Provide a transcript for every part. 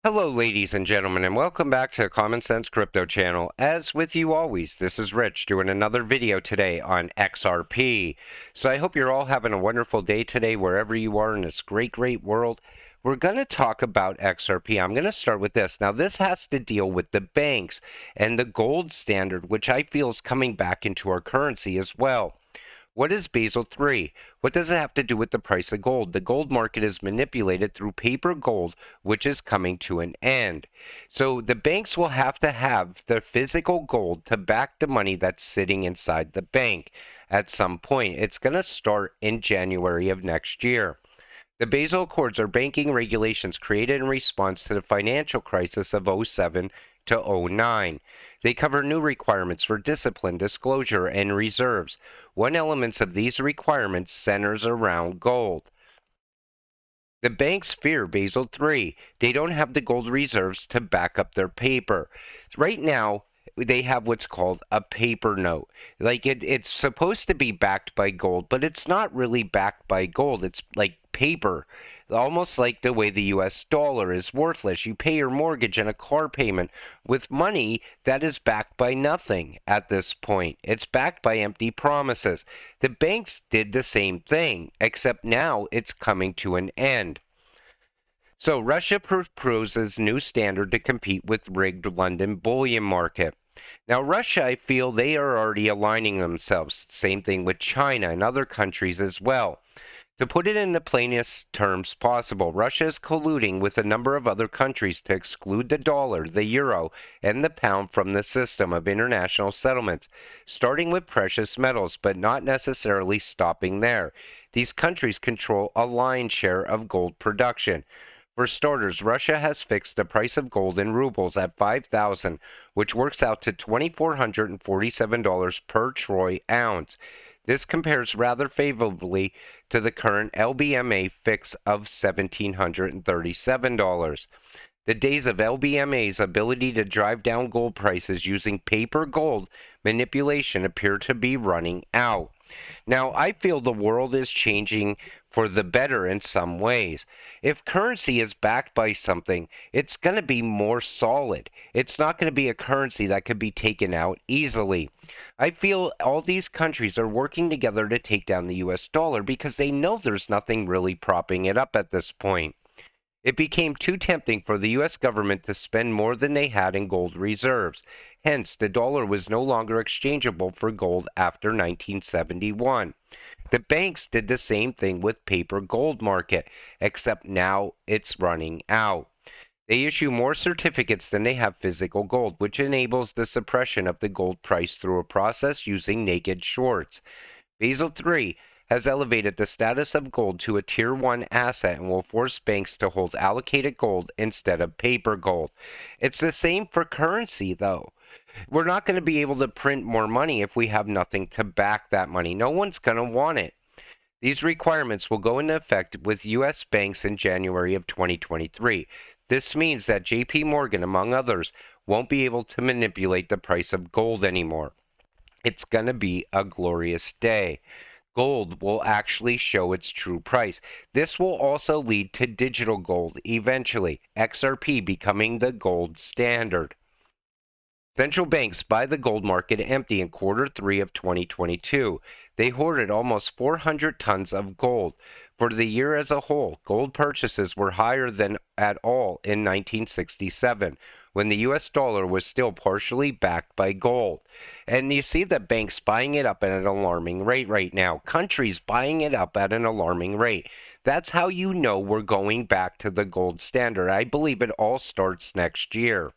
Hello, ladies and gentlemen, and welcome back to the Common Sense Crypto channel. As with you always, this is Rich doing another video today on XRP. So I hope you're all having a wonderful day today, wherever you are in this great world. We're going to talk about XRP. I'm going to start with this. Now, this has to deal with the banks and the gold standard, which I feel is coming back into our currency as well. What is Basel III? What does it have to do with the price of gold? The gold market is manipulated through paper gold, which is coming to an end. So the banks will have to have the physical gold to back the money that's sitting inside the bank at some point. It's going to start in January of next year. The Basel Accords are banking regulations created in response to the financial crisis of 07 to 09. They cover new requirements for discipline, disclosure, and reserves. One element of these requirements centers around gold. The banks fear Basel III. They don't have the gold reserves to back up their paper. Right now, they have what's called a paper note. Like it's supposed to be backed by gold, but it's not really backed by gold. It's like paper. Almost like the way the US dollar is worthless. You pay your mortgage and a car payment with money that is backed by nothing at this point. It's backed by empty promises. The banks did the same thing, except now it's coming to an end. So Russia proposes new standard to compete with rigged London bullion market. Now, Russia, I feel they are already aligning themselves. Same thing with China and other countries as well. To put it in the plainest terms possible, Russia is colluding with a number of other countries to exclude the dollar, the euro, and the pound from the system of international settlements, starting with precious metals, but not necessarily stopping there. These countries control a lion's share of gold production. For starters, Russia has fixed the price of gold in rubles at 5,000, which works out to $2,447 per troy ounce. This compares rather favorably to the current LBMA fix of $1,737. The days of LBMA's ability to drive down gold prices using paper gold manipulation appear to be running out. Now, I feel the world is changing for the better in some ways. If currency is backed by something, it's going to be more solid. It's not going to be a currency that could be taken out easily. I feel all these countries are working together to take down the US dollar because they know there's nothing really propping it up at this point. It became too tempting for the U.S. government to spend more than they had in gold reserves. Hence, the dollar was no longer exchangeable for gold after 1971. The banks did the same thing with paper gold market, except now it's running out. They issue more certificates than they have physical gold, which enables the suppression of the gold price through a process using naked shorts. Basel III has elevated the status of gold to a Tier 1 asset and will force banks to hold allocated gold instead of paper gold. It's the same for currency, though. We're not going to be able to print more money if we have nothing to back that money. No one's going to want it. These requirements will go into effect with U.S. banks in January of 2023. This means that J.P. Morgan, among others, won't be able to manipulate the price of gold anymore. It's going to be a glorious day. Gold will actually show its true price. This will also lead to digital gold eventually, XRP becoming the gold standard. Central banks buy the gold market empty in Q3 of 2022. They hoarded almost 400 tons of gold. For the year as a whole, gold purchases were higher than at all in 1967, when the US dollar was still partially backed by gold. And you see the banks buying it up at an alarming rate right now. Countries buying it up at an alarming rate. That's how you know we're going back to the gold standard. I believe it all starts next year.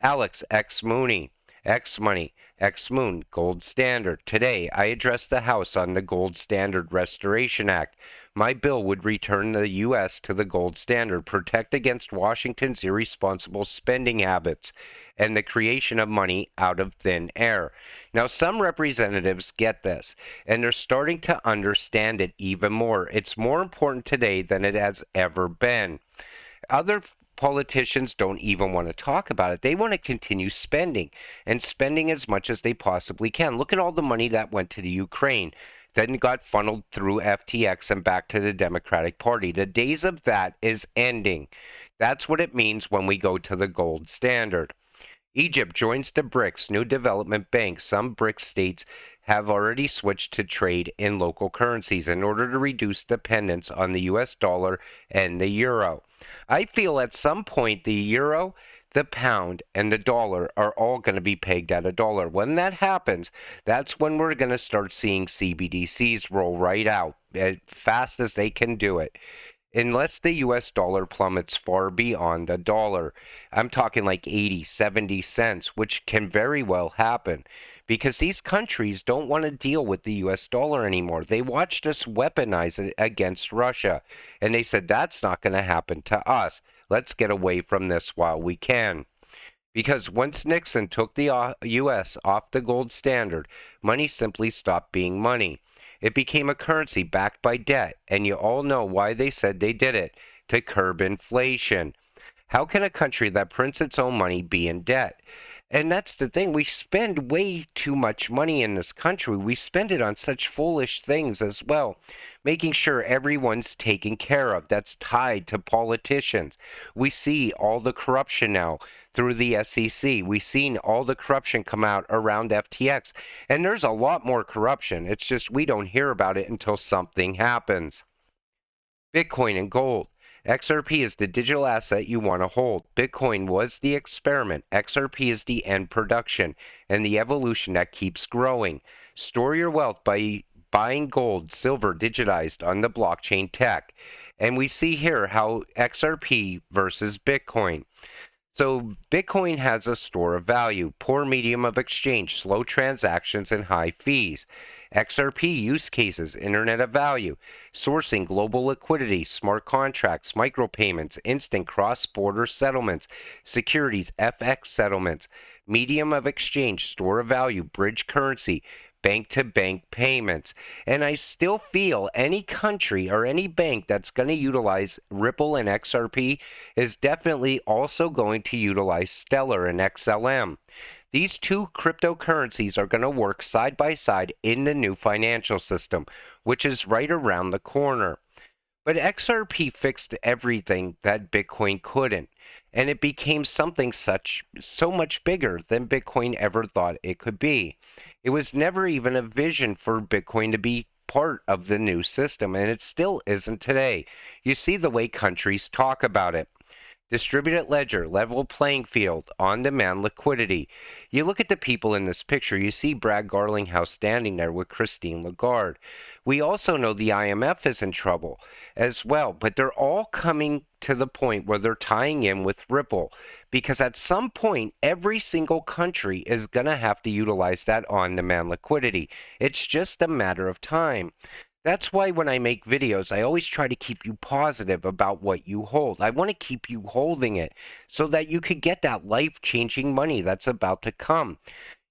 Alex X Mooney, X Money, X Moon, Gold Standard. Today, I addressed the House on the Gold Standard Restoration Act. My bill would return the U.S. to the gold standard, protect against Washington's irresponsible spending habits, and the creation of money out of thin air. Now, some representatives get this, and they're starting to understand it even more. It's more important today than it has ever been. Other politicians don't even want to talk about it. They want to continue spending and spending as much as they possibly can. Look at all the money that went to the Ukraine. then got funneled through FTX and back to the Democratic Party. The days of that is ending. That's what it means when we go to the gold standard. Egypt joins the Brics, new development bank. Some Brics states have already switched to trade in local currencies in order to reduce dependence on the US dollar and the euro. I feel at some point the euro, the pound, and the dollar are all going to be pegged at a dollar. When that happens, that's when we're going to start seeing CBDCs roll right out as fast as they can do it. Unless the US dollar plummets far beyond a dollar. I'm talking like 80, 70 cents, which can very well happen because these countries don't want to deal with the US dollar anymore. They watched us weaponize it against Russia, and they said that's not going to happen to us. Let's get away from this while we can. Because once Nixon took the U.S. off the gold standard, money simply stopped being money. It became a currency backed by debt, and you all know why they said they did it, to curb inflation. How can a country that prints its own money be in debt? And that's the thing. We spend way too much money in this country. We spend it on such foolish things as well. Making sure everyone's taken care of. That's tied to politicians. We see all the corruption now through the SEC. We've seen all the corruption come out around FTX. And there's a lot more corruption. It's just we don't hear about it until something happens. Bitcoin and gold. XRP is the digital asset you want to hold. Bitcoin was the experiment. XRP is the end production and the evolution that keeps growing. Store your wealth by buying gold, silver digitized on the blockchain tech. And we see here how XRP versus Bitcoin. So Bitcoin has a store of value, poor medium of exchange, slow transactions, and high fees. XRP use cases, Internet of Value, sourcing global liquidity, smart contracts, micropayments, instant cross-border settlements, securities, FX settlements, medium of exchange, store of value, bridge currency, bank-to-bank payments. And I still feel any country or any bank that's going to utilize Ripple and XRP is definitely also going to utilize Stellar and XLM. These two cryptocurrencies are going to work side by side in the new financial system, which is right around the corner. But XRP fixed everything that Bitcoin couldn't, and it became something so much bigger than Bitcoin ever thought it could be. It was never even a vision for Bitcoin to be part of the new system, and it still isn't today. You see the way countries talk about it. Distributed ledger, level playing field, on-demand liquidity. You look at the people in this picture, you see Brad Garlinghouse standing there with Christine Lagarde. We also know the IMF is in trouble as well, but they're all coming to the point where they're tying in with Ripple, because at some point, every single country is going to have to utilize that on-demand liquidity. It's just a matter of time. That's why when I make videos, I always try to keep you positive about what you hold. I want to keep you holding it so that you could get that life-changing money that's about to come.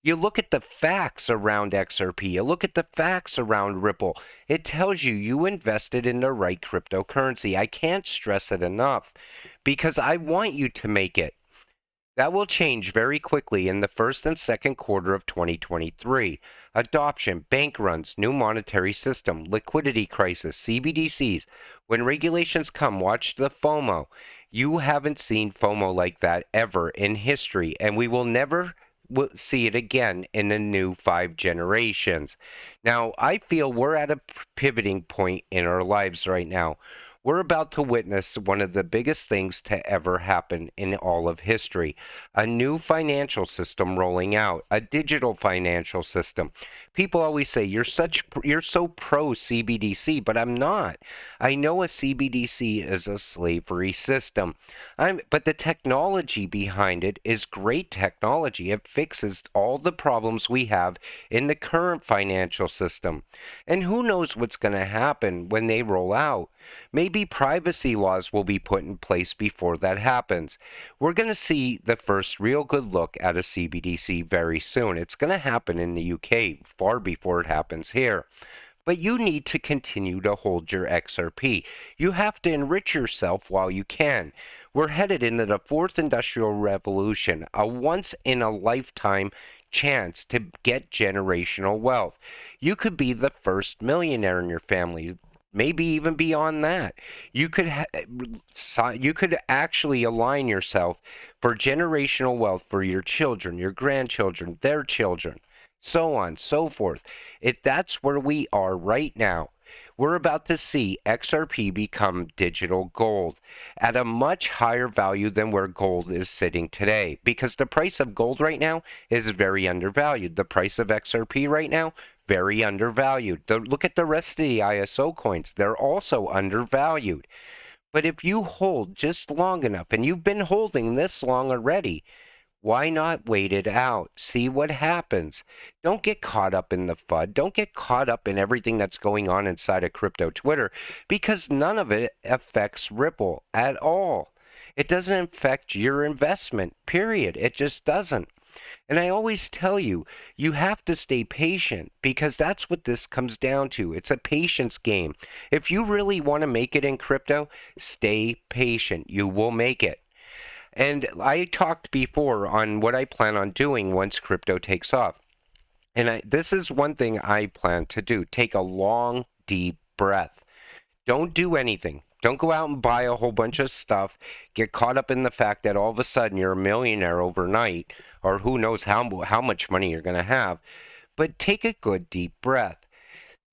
You look at the facts around XRP, you look at the facts around Ripple. It tells you you invested in the right cryptocurrency. I can't stress it enough because I want you to make it. That will change very quickly in the first and second quarter of 2023. Adoption, bank runs, new monetary system, liquidity crisis, CBDCs. When regulations come, watch the FOMO. You haven't seen FOMO like that ever in history, and we will never see it again in the new 5 generations. Now, I feel we're at a pivoting point in our lives right now. We're about to witness one of the biggest things to ever happen in all of history. A new financial system rolling out, a digital financial system. People always say, you're so pro CBDC, but I'm not. I know a CBDC is a slavery system. But the technology behind it is great technology. It fixes all the problems we have in the current financial system. And who knows what's going to happen when they roll out. Maybe privacy laws will be put in place before that happens. We're going to see the first real good look at a CBDC very soon. It's going to happen in the UK far before it happens here. But you need to continue to hold your XRP. You have to enrich yourself while you can. We're headed into the 4th Industrial Revolution, a once-in-a-lifetime chance to get generational wealth. You could be the first millionaire in your family, maybe even beyond that. You could actually align yourself for generational wealth for your children, your grandchildren, their children, so on, so forth. If that's where we are right now, we're about to see XRP become digital gold at a much higher value than where gold is sitting today, because the price of gold right now is very undervalued. The price of XRP right now, very undervalued. Look at the rest of the ISO coins. They're also undervalued. But if you hold just long enough, and you've been holding this long already, why not wait it out? See what happens. Don't get caught up in the FUD. Don't get caught up in everything that's going on inside of crypto Twitter, because none of it affects Ripple at all. It doesn't affect your investment, period. It just doesn't. And I always tell you, you have to stay patient, because that's what this comes down to. It's a patience game. If you really want to make it in crypto, stay patient. You will make it. And I talked before on what I plan on doing once crypto takes off. And this is one thing I plan to do. Take a long, deep breath. Don't do anything. Don't go out and buy a whole bunch of stuff. Get caught up in the fact that all of a sudden you're a millionaire overnight, or who knows how much money you're going to have. But take a good, deep breath.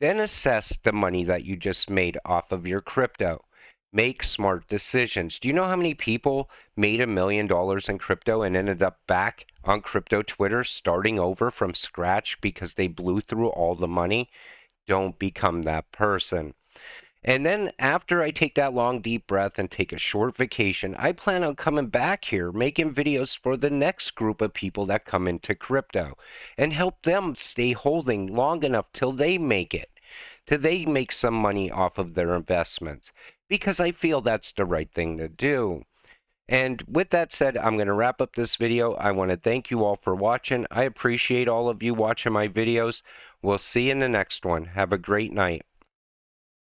Then assess the money that you just made off of your crypto. Make smart decisions. Do you know how many people made $1 million in crypto and ended up back on crypto Twitter starting over from scratch because they blew through all the money? Don't become that person. And then after I take that long, deep breath and take a short vacation, I plan on coming back here, making videos for the next group of people that come into crypto and help them stay holding long enough till they make it, till they make some money off of their investments, because I feel that's the right thing to do. And with that said, I'm going to wrap up this video. I want to thank you all for watching. I appreciate all of you watching my videos. We'll see you in the next one. Have a great night.